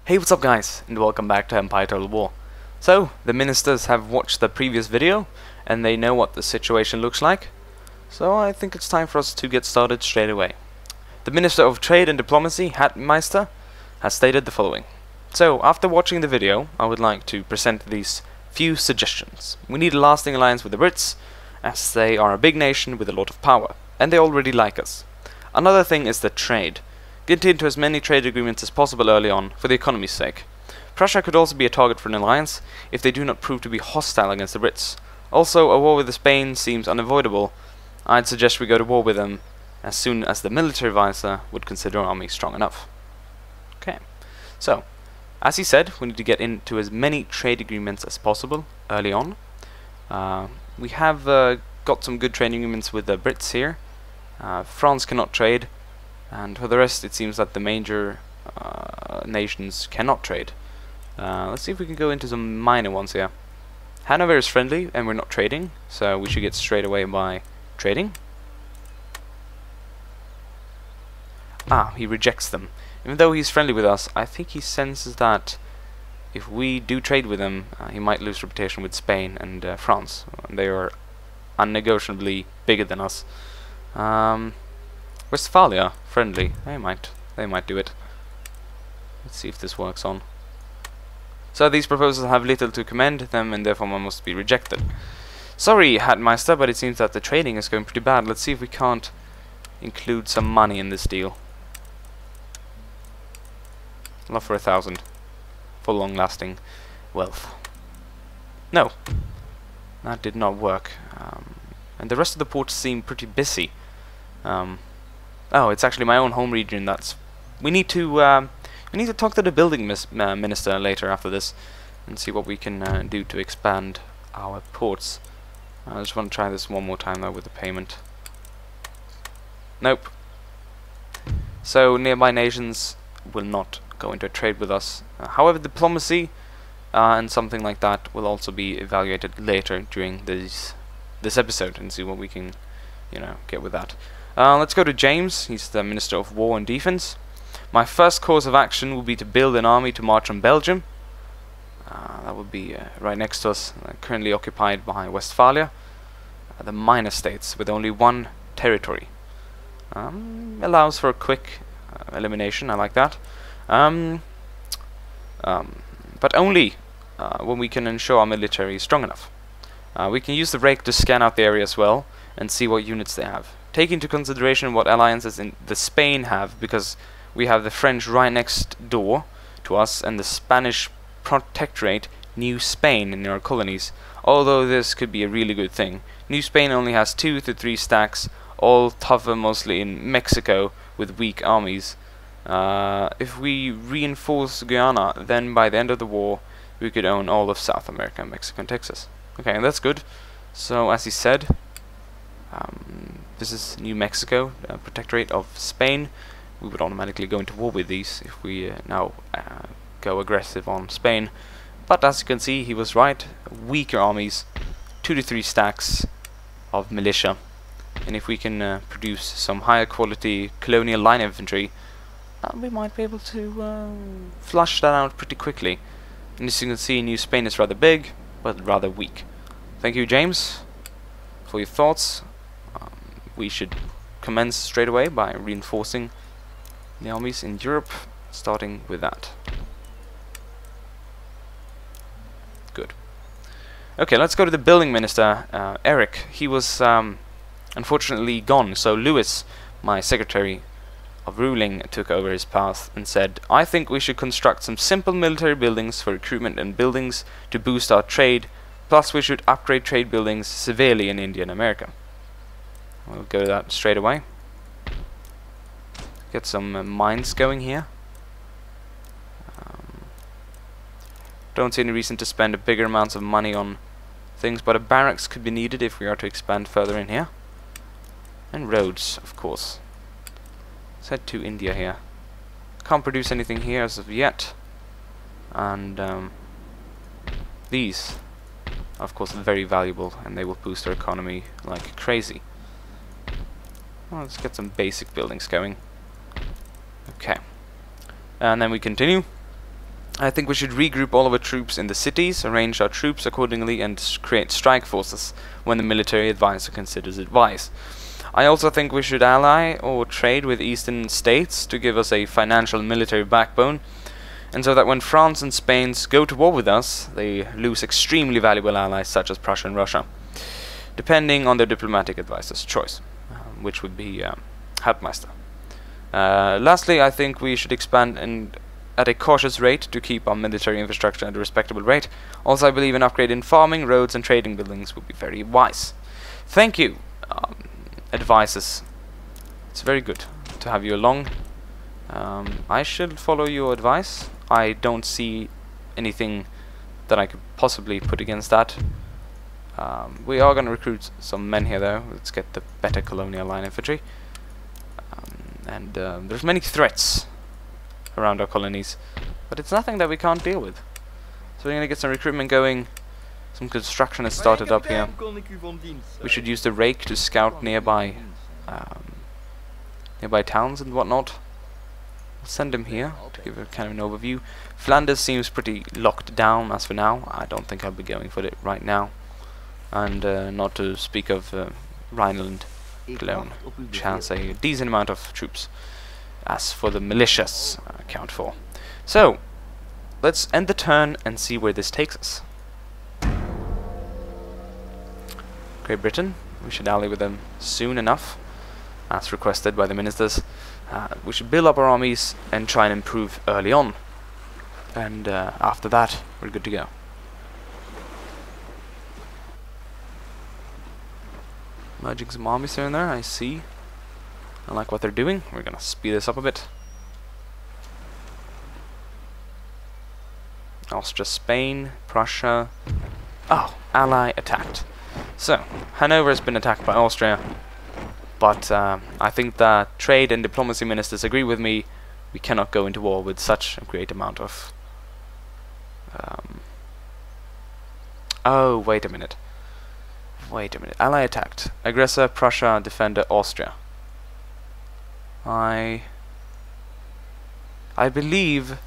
Hey, what's up guys, and welcome back to Empire Total War. So, the ministers have watched the previous video, and they know what the situation looks like. So I think it's time for us to get started straight away. The Minister of Trade and Diplomacy, Hatmeister, has stated the following. So, after watching the video, I would like to present these few suggestions. We need a lasting alliance with the Brits, as they are a big nation with a lot of power, and they already like us. Another thing is the trade. Get into as many trade agreements as possible early on, for the economy's sake. Prussia could also be a target for an alliance, if they do not prove to be hostile against the Brits. Also, a war with Spain seems unavoidable. I'd suggest we go to war with them, as soon as the military advisor would consider our army strong enough. Okay, so, as he said, we need to get into as many trade agreements as possible, early on. We have got some good trade agreements with the Brits here. France cannot trade. And for the rest, it seems that the major nations cannot trade. Let's see if we can go into some minor ones here. Hanover is friendly, and we're not trading, so we should get straight away by trading. Ah, he rejects them. Even though he's friendly with us, I think he senses that if we do trade with him, he might lose reputation with Spain and France. They are unnegotiably bigger than us. Westphalia, friendly. They might do it. Let's see if this works on. So these proposals have little to commend them, and therefore must be rejected. Sorry, Hatmeister, but it seems that the trading is going pretty bad. Let's see if we can't include some money in this deal. Love for 1,000 for long-lasting wealth. No, that did not work. And the rest of the ports seem pretty busy. Oh, it's actually my own home region. We need to talk to the building minister later after this and see what we can do to expand our ports. I just want to try this one more time though with the payment. Nope. So nearby nations will not go into a trade with us. However, diplomacy and something like that will also be evaluated later during this episode and see what we can, get with that. Let's go to James. He's the Minister of War and Defense. My first course of action will be to build an army to march on Belgium. That would be right next to us, currently occupied by Westphalia. The minor states with only one territory. Allows for a quick elimination, I like that. But only when we can ensure our military is strong enough. We can use the rake to scan out the area as well and see what units they have. Take into consideration what alliances in the Spain have, because we have the French right next door to us and the Spanish protectorate New Spain in our colonies. Although this could be a really good thing. New Spain only has 2 to 3 stacks, all tougher mostly in Mexico with weak armies. If we reinforce Guyana, then by the end of the war we could own all of South America, Mexico and Texas. Okay, and that's good. So as he said, this is New Mexico, protectorate of Spain. We would automatically go into war with these if we now go aggressive on Spain. But as you can see, he was right. Weaker armies, 2 to 3 stacks of militia. And if we can produce some higher quality colonial line infantry, we might be able to flush that out pretty quickly. And as you can see, New Spain is rather big, but rather weak. Thank you, James, for your thoughts. We should commence straight away by reinforcing the armies in Europe, starting with that. Good. Okay, let's go to the building minister, Eric. He was unfortunately gone, so Louis, my secretary of ruling, took over his path and said, I think we should construct some simple military buildings for recruitment and buildings to boost our trade, plus we should upgrade trade buildings severely in India and America. We'll go to that straight away. Get some mines going here. Don't see any reason to spend bigger amounts of money on things, but a barracks could be needed if we are to expand further in here. And roads, of course. Let's head to India here. Can't produce anything here as of yet. And these are of course very valuable, and they will boost our economy like crazy. Well, let's get some basic buildings going. Okay. And then we continue. I think we should regroup all of our troops in the cities, arrange our troops accordingly, and create strike forces when the military advisor considers it wise. I also think we should ally or trade with eastern states to give us a financial and military backbone, and so that when France and Spain go to war with us, they lose extremely valuable allies such as Prussia and Russia, depending on their diplomatic advisor's choice, which would be Hauptmeister. Lastly, I think we should expand at a cautious rate to keep our military infrastructure at a respectable rate. Also, I believe an upgrade in farming, roads and trading buildings would be very wise. Thank you, advisors. It's very good to have you along. I should follow your advice. I don't see anything that I could possibly put against that. We are going to recruit some men here though. Let's get the better colonial line infantry. There's many threats around our colonies, but it's nothing that we can't deal with. So we're going to get some recruitment going. Some construction has started up here. We should use the rake to scout nearby towns and whatnot. We'll send him here to give a kind of an overview. Flanders seems pretty locked down as for now. I don't think I'll be going for it right now. And not to speak of Rhineland, Cologne, which has a decent amount of troops. As for the militias, account for. So, let's end the turn and see where this takes us. Great Britain, we should ally with them soon enough, as requested by the ministers. We should build up our armies and try and improve early on, and after that we're good to go. Merging some armies here and there, I see. I like what they're doing. We're gonna speed this up a bit. Austria, Spain, Prussia. Oh, ally attacked. So, Hanover has been attacked by Austria, but I think that trade and diplomacy ministers agree with me. We cannot go into war with such a great amount of... Oh, wait a minute. Wait a minute. Ally attacked. Aggressor, Prussia, defender, Austria. I believe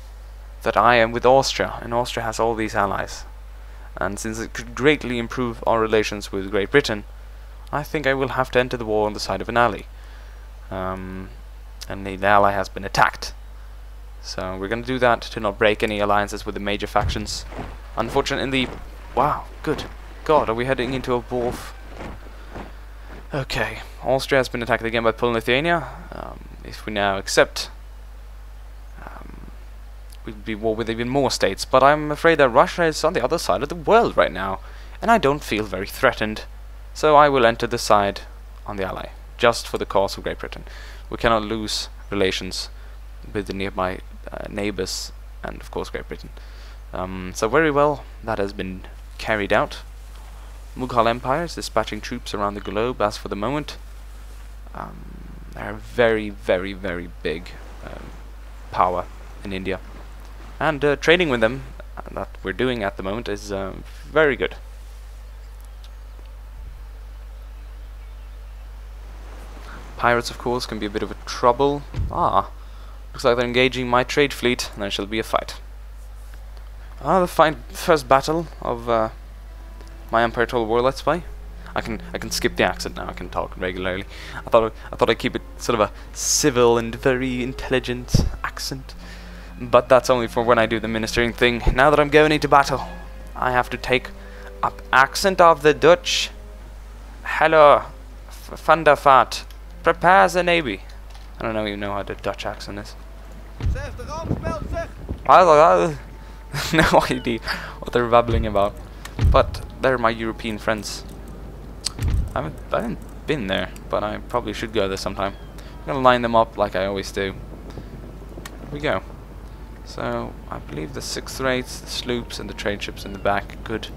that I am with Austria, and Austria has all these allies. And since it could greatly improve our relations with Great Britain, I think I will have to enter the war on the side of an ally. And the ally has been attacked. So we're going to do that to not break any alliances with the major factions. Unfortunately, wow, good God, are we heading into a war? Okay, Austria has been attacked again by Poland and Lithuania. If we now accept, we'd be war with even more states, but I'm afraid that Russia is on the other side of the world right now, and I don't feel very threatened, so I will enter the side on the ally, just for the cause of Great Britain. We cannot lose relations with the nearby neighbors, and of course Great Britain. So very well, that has been carried out. Mughal Empire is dispatching troops around the globe as for the moment. They're a very, very, very big power in India. And trading with them, that we're doing at the moment, is very good. Pirates, of course, can be a bit of a trouble. Looks like they're engaging my trade fleet, and there shall be a fight. The first battle of my Empire Total War Let's Play. I can skip the accent now. I can talk regularly. I thought I'd keep it sort of a civil and very intelligent accent, but that's only for when I do the ministering thing. Now that I'm going into battle, I have to take up accent of the Dutch. Hello, Vandervaart. Prepare the navy. I don't even know how the Dutch accent is. No idea what they're babbling about, but they're my European friends. I haven't been there, but I probably should go there sometime. I'm gonna line them up like I always do. Here we go. So I believe the 6th rates, the sloops, and the trade ships in the back. Good.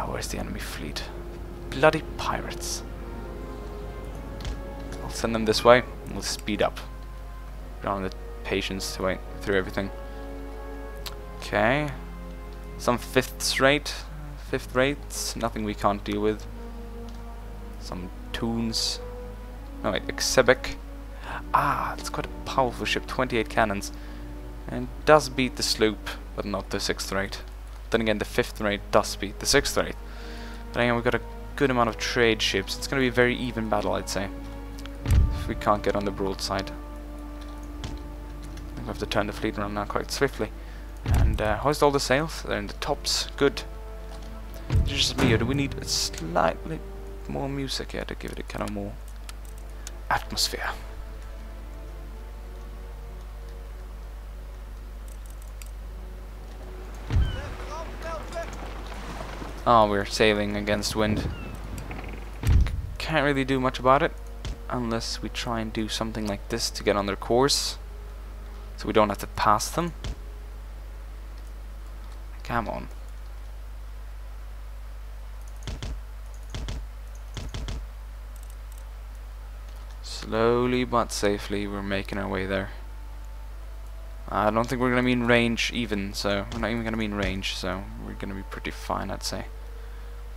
Where's the enemy fleet? Bloody pirates. I'll send them this way, and we'll speed up. We don't have the patience to wait through everything. Okay. Some 5th rates, nothing we can't deal with. Some Toons. No wait, Xebec. It's quite a powerful ship, 28 cannons. And does beat the sloop, but not the 6th rate. Then again, the 5th rate does beat the 6th rate. But again, we've got a good amount of trade ships. It's going to be a very even battle, I'd say. If we can't get on the broadside. We have to turn the fleet around now quite swiftly. And hoist all the sails. They're in the tops. Good. It's just me, or do we need a slightly more music here to give it a kind of more atmosphere? Oh, we're sailing against wind. Can't really do much about it unless we try and do something like this to get on their course, so we don't have to pass them. Come on. Slowly but safely we're making our way there. I don't think we're going to be in range even, so we're not even going to be in range, so we're going to be pretty fine, I'd say.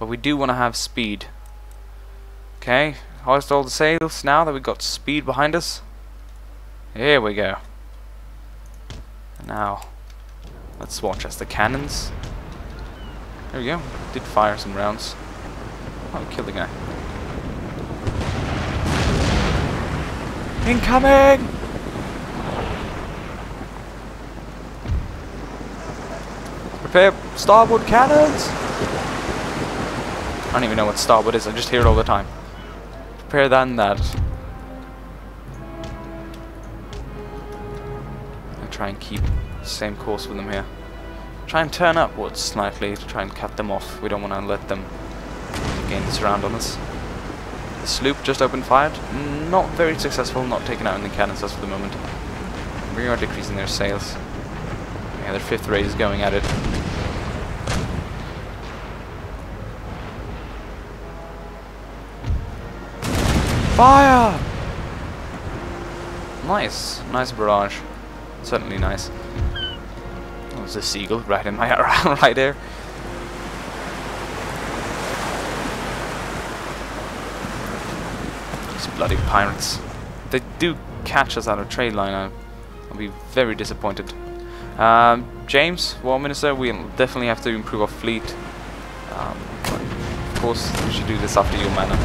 But we do want to have speed. Okay, hoist all the sails now that we've got speed behind us. Here we go. Now, let's watch as the cannons. There we go, did fire some rounds. Oh, we killed the guy. Incoming! Prepare starboard cannons! I don't even know what starboard is, I just hear it all the time. Prepare that and that. I'll try and keep the same course with them here. Try and turn upwards slightly to try and cut them off. We don't want to let them gain the surround on us. The sloop just opened fire. Not very successful, not taking out any cannons for the moment. We are decreasing their sails. Yeah, their 5th rate is going at it. Fire! Nice, nice barrage. Certainly nice. Oh, there's a seagull right in my right there. These bloody pirates. If they do catch us out of trade line, I'll be very disappointed. James, War Minister, we'll definitely have to improve our fleet. But of course, we should do this after your manner.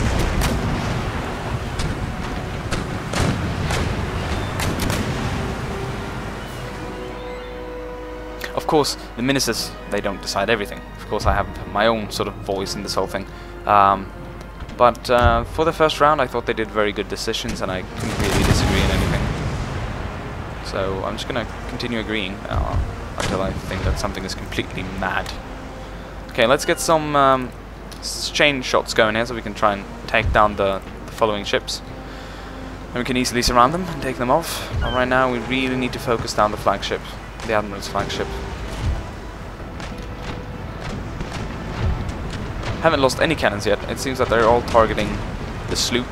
Of course, the ministers, they don't decide everything. Of course, I have my own sort of voice in this whole thing. But for the first round, I thought they did very good decisions, and I couldn't really disagree on anything. So I'm just going to continue agreeing until I think that something is completely mad. Okay, let's get some chain shots going here, so we can try and take down the following ships. And we can easily surround them and take them off. But right now, we really need to focus down the flagship. The Admiral's flagship. Haven't lost any cannons yet. It seems that they're all targeting the sloop.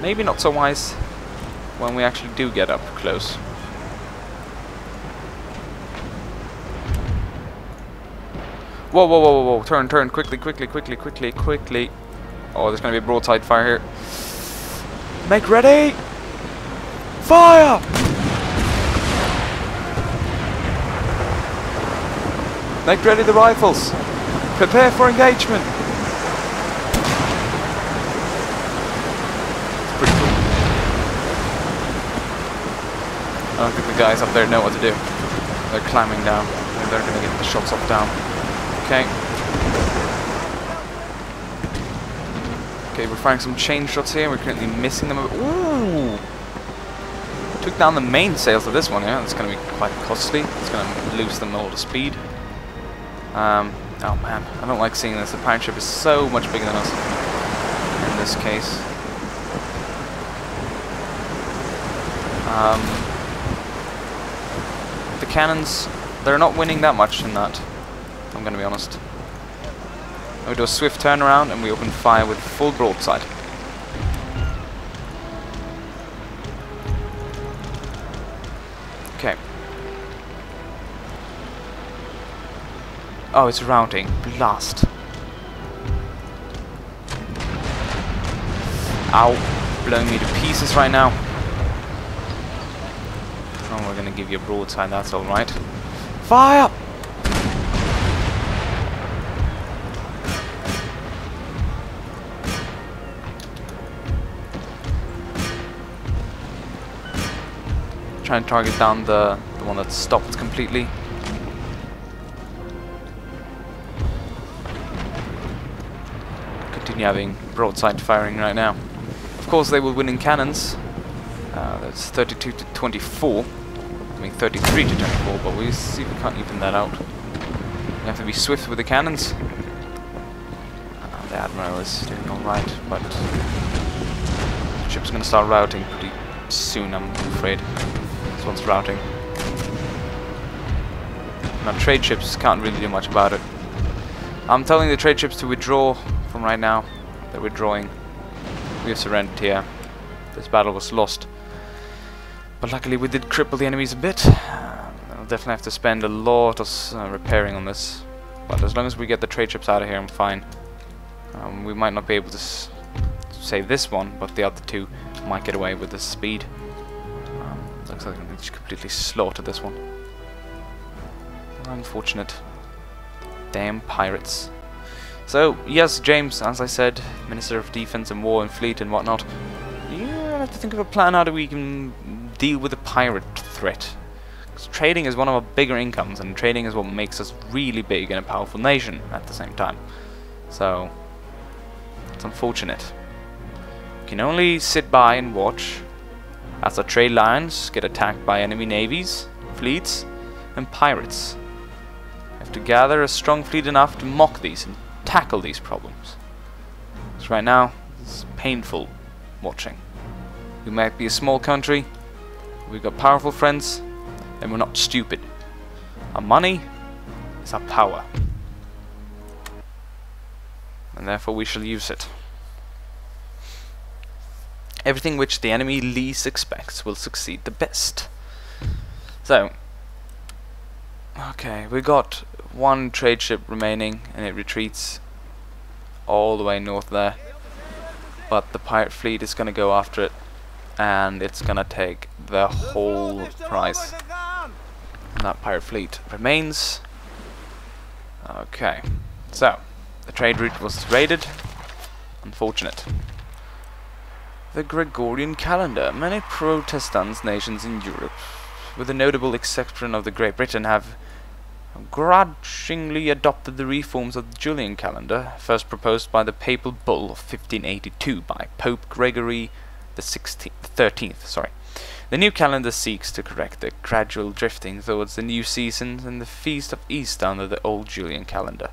Maybe not so wise when we actually do get up close. Whoa, whoa, whoa, whoa, whoa. Turn, turn, quickly, quickly, quickly, quickly, quickly. Oh, there's going to be a broadside fire here. Make ready! Fire! Make ready the rifles. Prepare for engagement. It's pretty cool. I don't think the guys up there know what to do. They're climbing down. They're going to get the shots off down. Okay. Okay, we're firing some chain shots here. We're currently missing them. Ooh! Took down the mainsails of this one, yeah. It's going to be quite costly. It's going to lose them all to speed. Oh man, I don't like seeing this. The pirate ship is so much bigger than us in this case. The cannons, they're not winning that much in that, I'm going to be honest. We do a swift turnaround and we open fire with full broadside. Okay. Oh, it's routing. Blast. Ow. Blowing me to pieces right now. Oh, we're gonna give you a broadside, that's alright. Fire! Try and target down the one that's stopped completely. Continue having broadside firing right now. Of course they will win in cannons. That's 32 to 24. I mean 33 to 24, but we'll see if we can't even that out. We have to be swift with the cannons. The Admiral is doing alright, but the ship's gonna start routing pretty soon, I'm afraid. This one's routing. Now trade ships can't really do much about it. I'm telling the trade ships to withdraw from right now. They're withdrawing. We have surrendered here. This battle was lost. But luckily we did cripple the enemies a bit. I'll definitely have to spend a lot of repairing on this. But as long as we get the trade ships out of here, I'm fine. We might not be able to save this one, but the other two might get away with the speed. Looks like I'm going to completely slaughter this one. Unfortunate. Damn pirates. So, yes, James, as I said, Minister of Defense and War and Fleet and whatnot, you have to think of a plan how we can deal with the pirate threat. Because trading is one of our bigger incomes, and trading is what makes us really big and a powerful nation at the same time. So, it's unfortunate. We can only sit by and watch as our trade lines get attacked by enemy navies, fleets, and pirates. We have to gather a strong fleet enough to mock these and tackle these problems. So right now, it's painful watching. We might be a small country, we've got powerful friends, and we're not stupid. Our money is our power. And therefore we shall use it. Everything which the enemy least expects will succeed the best. So, okay, we got one trade ship remaining, and it retreats all the way north there. But the pirate fleet is going to go after it, and it's going to take the whole prize. And that pirate fleet remains. Okay, so the trade route was raided. Unfortunate. The Gregorian calendar. Many Protestant nations in Europe, with the notable exception of the Great Britain, have grudgingly adopted the reforms of the Julian calendar, first proposed by the Papal Bull of 1582 by Pope Gregory the 13th. The new calendar seeks to correct the gradual drifting towards the new season and the Feast of Easter under the old Julian calendar,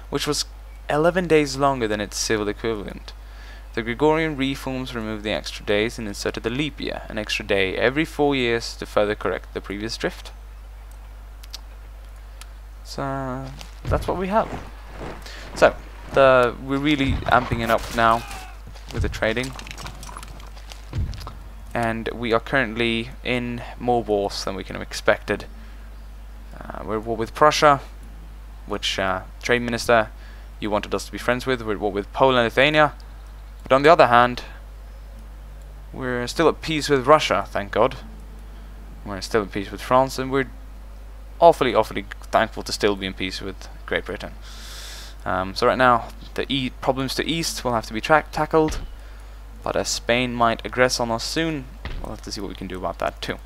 which was 11 days longer than its civil equivalent. The Gregorian reforms removed the extra days and inserted the leap year, an extra day every 4 years to further correct the previous drift. So that's what we have. So we're really amping it up now with the trading, and we are currently in more wars than we can have expected. We're at war with Prussia, which trade minister you wanted us to be friends with. We're at war with Poland and Lithuania. But on the other hand, we're still at peace with Russia, thank God. We're still at peace with France, and we're awfully thankful to still be in peace with Great Britain. So right now, the problems to east will have to be tackled, but as Spain might aggress on us soon, we'll have to see what we can do about that too.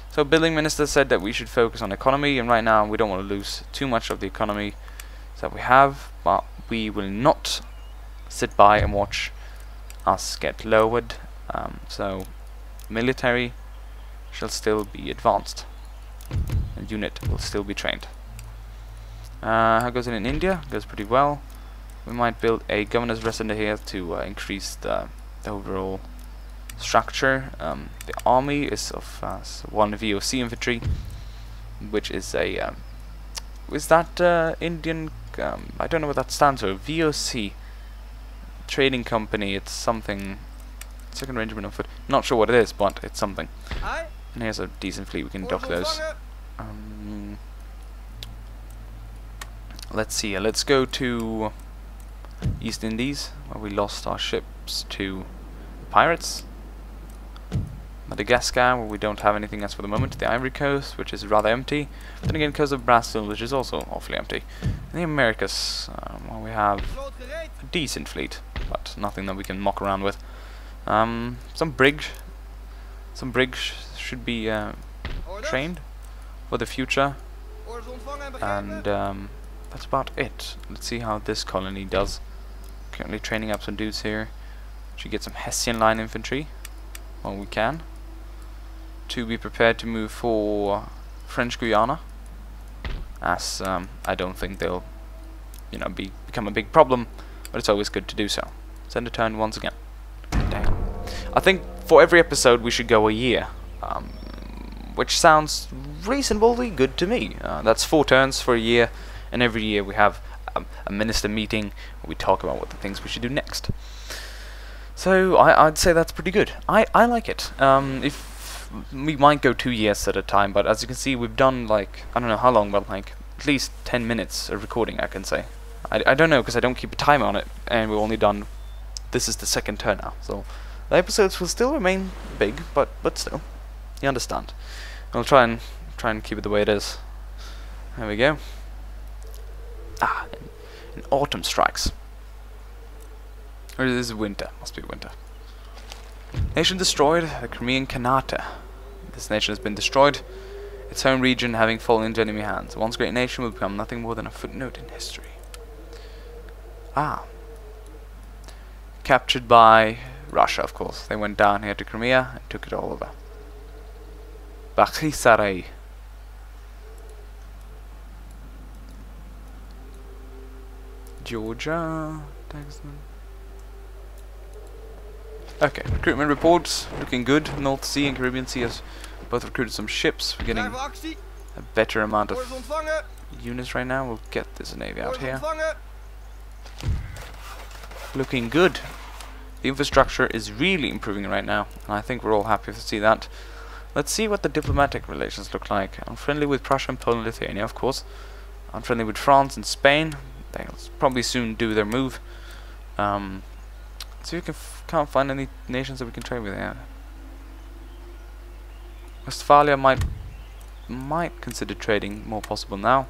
So building minister said that we should focus on economy, and right now we don't want to lose too much of the economy that we have, but we will not sit by and watch us get lowered. So military shall still be advanced, and unit will still be trained. How goes it in India? Goes pretty well. We might build a governor's resident here to increase the overall structure. The army is of 1 VOC infantry, which is a is that Indian? I don't know what that stands for. VOC. Trading company, it's something. Second Regiment of Foot. Not sure what it is, but it's something. And here's a decent fleet, we can dock those. Let's see, let's go to East Indies, where we lost our ships to pirates. Madagascar, where we don't have anything else for the moment. The Ivory Coast, which is rather empty. But then again, Coast of Brazil, which is also awfully empty. In the Americas, well, we have a decent fleet, but nothing that we can mock around with. Some brigs should be trained for the future, and that's about it. Let's see how this colony does. Currently training up some dudes here. Should get some Hessian line infantry when we can, to be prepared to move for French Guiana, as I don't think they'll, become a big problem, but it's always good to do so. Send a turn once again. Damn. I think for every episode we should go a year, which sounds reasonably good to me. That's 4 turns for a year, and every year we have a minister meeting where we talk about what the things we should do next. So I'd say that's pretty good. I like it. If we might go 2 years at a time, but as you can see, we've done like, I don't know how long, but like at least 10 minutes of recording, I can say. I don't know, because I don't keep a time on it, and we've only done, this is the 2nd turn now, so the episodes will still remain big, but still, you understand. I'll try and keep it the way it is. There we go. And autumn strikes. Or this is winter. Must be winter. Nation destroyed. The Crimean Khanate. This nation has been destroyed. Its home region having fallen into enemy hands. Once great nation will become nothing more than a footnote in history. Captured by Russia, of course. They went down here to Crimea and took it all over. Bakhisaray. Georgia. Okay, recruitment reports looking good. North Sea and Caribbean Sea has both recruited some ships. We're getting a better amount of units right now. We'll get this navy out here. Looking good. The infrastructure is really improving right now, and I think we're all happy to see that. Let's see what the diplomatic relations look like. I'm friendly with Prussia and Poland, Lithuania, of course. I'm friendly with France and Spain. They'll probably soon do their move. So we can't find any nations that we can trade with here. Westphalia might consider trading more possible now.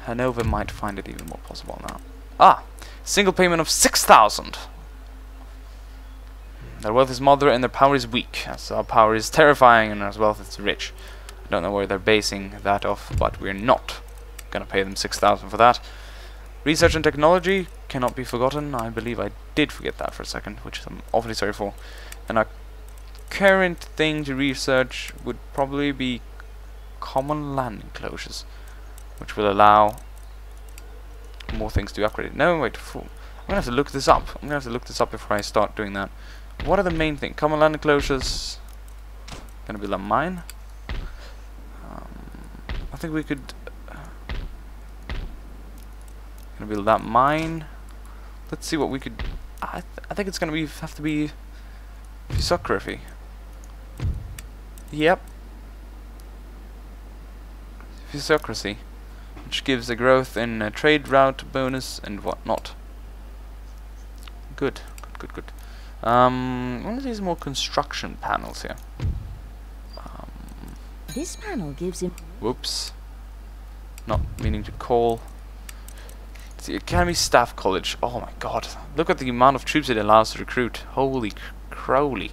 Hanover might find it even more possible now. Single payment of 6,000. Their wealth is moderate and their power is weak. As our power is terrifying and our wealth is rich. I don't know where they're basing that off, but we're not gonna pay them 6,000 for that. Research and technology cannot be forgotten. I believe I did forget that for a second, which I'm awfully sorry for. And our current thing to research would probably be common land enclosures, which will allow more things to be upgraded. No, wait, I'm gonna have to look this up. I'm gonna have to look this up before I start doing that. What are the main things? Common land enclosures. Gonna build a mine. I think we could. Gonna build that mine. Let's see what we could. I think it's gonna have to be physocracy. Yep. Physocracy, which gives a growth in a trade route bonus and whatnot. Good. One of these more construction panels here. This panel gives him. Whoops. Not meaning to call. It's the Academy Staff College. Oh my god. Look at the amount of troops it allows to recruit. Holy crowley.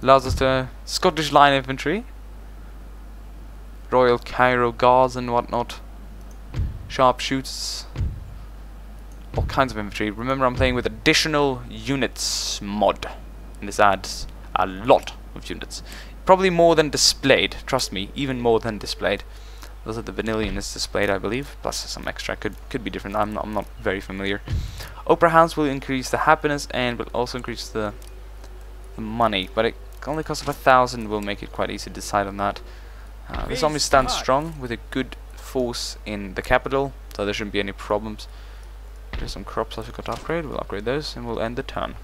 Allows us to Scottish Line Infantry, Royal Cairo Guards and whatnot, sharpshooters, all kinds of infantry. Remember, I'm playing with additional units mod, and this adds a lot of units. Probably more than displayed, trust me, even more than displayed. Those are the vanilla units displayed, I believe, plus some extra. Could be different. I'm not very familiar. Opera House will increase the happiness and will also increase the money, but it only costs 1,000. Will make it quite easy to decide on that. This army stands strong with a good force in the capital, so there shouldn't be any problems. There's some crops I forgot to upgrade. We'll upgrade those and we'll end the turn.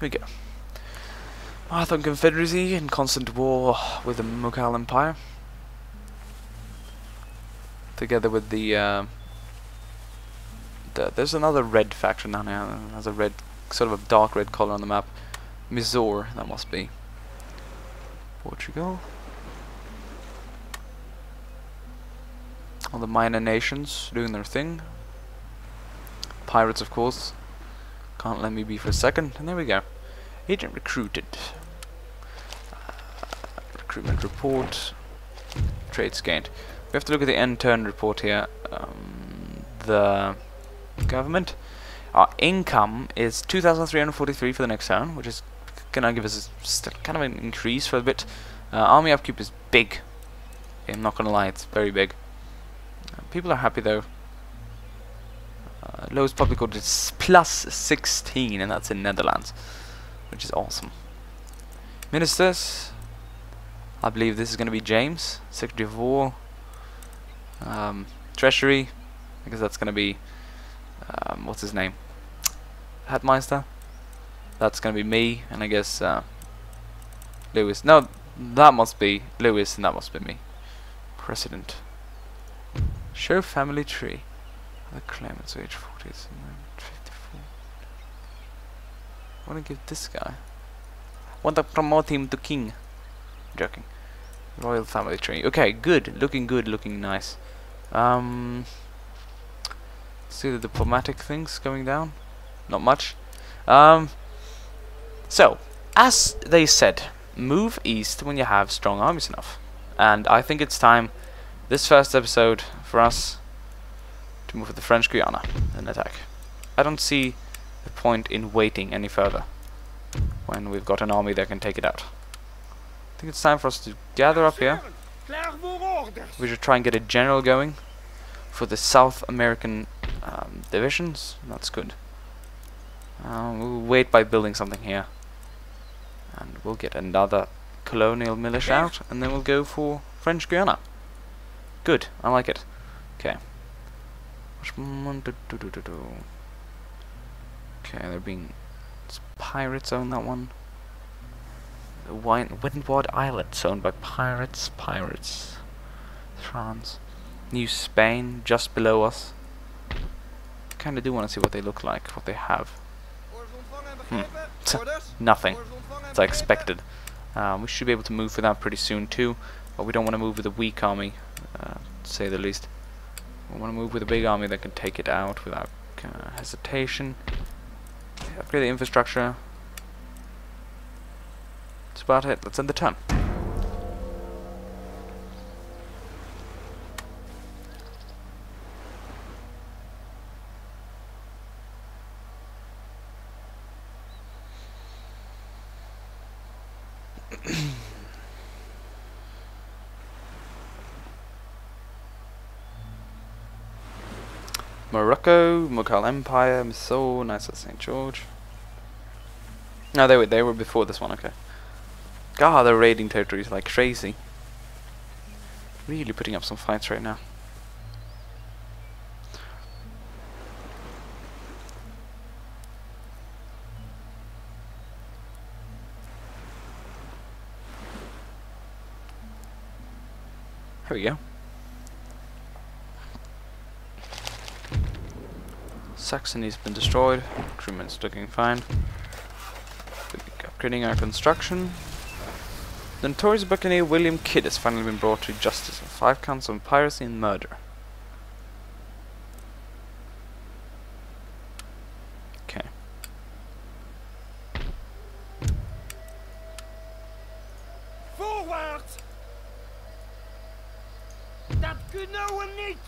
we go. Marathon Confederacy in constant war with the Mughal Empire. Together with there's another red faction down here. It has a red, sort of a dark red color on the map. Mysore, that must be. Portugal. All the minor nations doing their thing. Pirates, of course. Can't let me be for a second. And there we go. Agent recruited. Recruitment report. Trades gained. We have to look at the end turn report here. The government. Our income is 2,343 for the next turn, which is gonna give us kind of an increase for a bit. Army upkeep is big. I'm not gonna lie, it's very big. People are happy though. Lowest public order is plus 16, and that's in Netherlands, which is awesome. Ministers. I believe this is going to be James, Secretary of War. Treasury, because that's going to be what's his name? Hatmeister. That's going to be me, and I guess Lewis. No, that must be Lewis, and that must be me. President. Show family tree. The claimants age 40s and 54. I want to give this guy. Want to promote him to king. I'm joking. Royal family tree. Okay, good. Looking good. Looking nice. See the diplomatic things going down. Not much. So, as they said, move east when you have strong armies enough. And I think it's time, this first episode, for us to move to the French Guiana and attack. I don't see the point in waiting any further when we've got an army that can take it out. I think it's time for us to gather up here. We should try and get a general going for the South American divisions. That's good. We'll wait by building something here, and we'll get another colonial militia out, and then we'll go for French Guiana. Good, I like it. Okay. Okay, they're being... It's pirates own that one. The Windward Islands owned by pirates. France. New Spain, just below us. Kinda do want to see what they look like, what they have. Nothing. As I expected. We should be able to move for that pretty soon too, but we don't want to move with a weak army, to say the least. We want to move with a big army that can take it out without hesitation. Upgrade the infrastructure. That's about it. Let's end the turn. Morocco, Mughal Empire, Mysore, nice at St. George. No, they were before this one, okay. God, they're raiding territories like crazy. Really putting up some fights right now. Here we go. Saxony's been destroyed. Recruitment's looking fine. Upgrading our construction. The notorious buccaneer William Kidd has finally been brought to justice on 5 counts of piracy and murder. Okay. Forward! Dat kunnen we niet!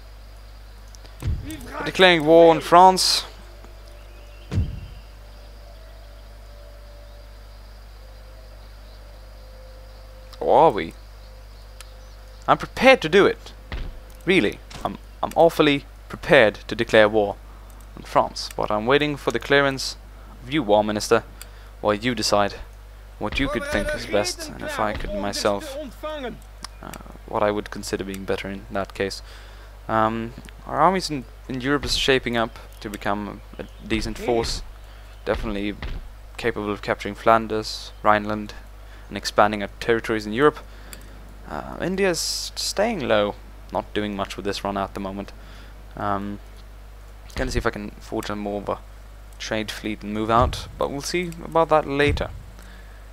Declaring war on France. Or are we? I'm prepared to do it. Really, I'm awfully prepared to declare war on France, but I'm waiting for the clearance of you, War Minister, while you decide what you could think is best, and if I could myself, what I would consider being better in that case. Our armies in Europe is shaping up to become a decent force. Definitely capable of capturing Flanders, Rhineland, and expanding our territories in Europe. India's staying low, not doing much with this run at the moment. Gonna see if I can forge on more of a trade fleet and move out, but we'll see about that later.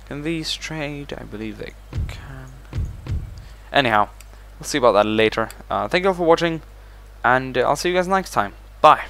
Can these trade? I believe they can. Anyhow, we'll see about that later. Thank you all for watching, and I'll see you guys next time. Bye.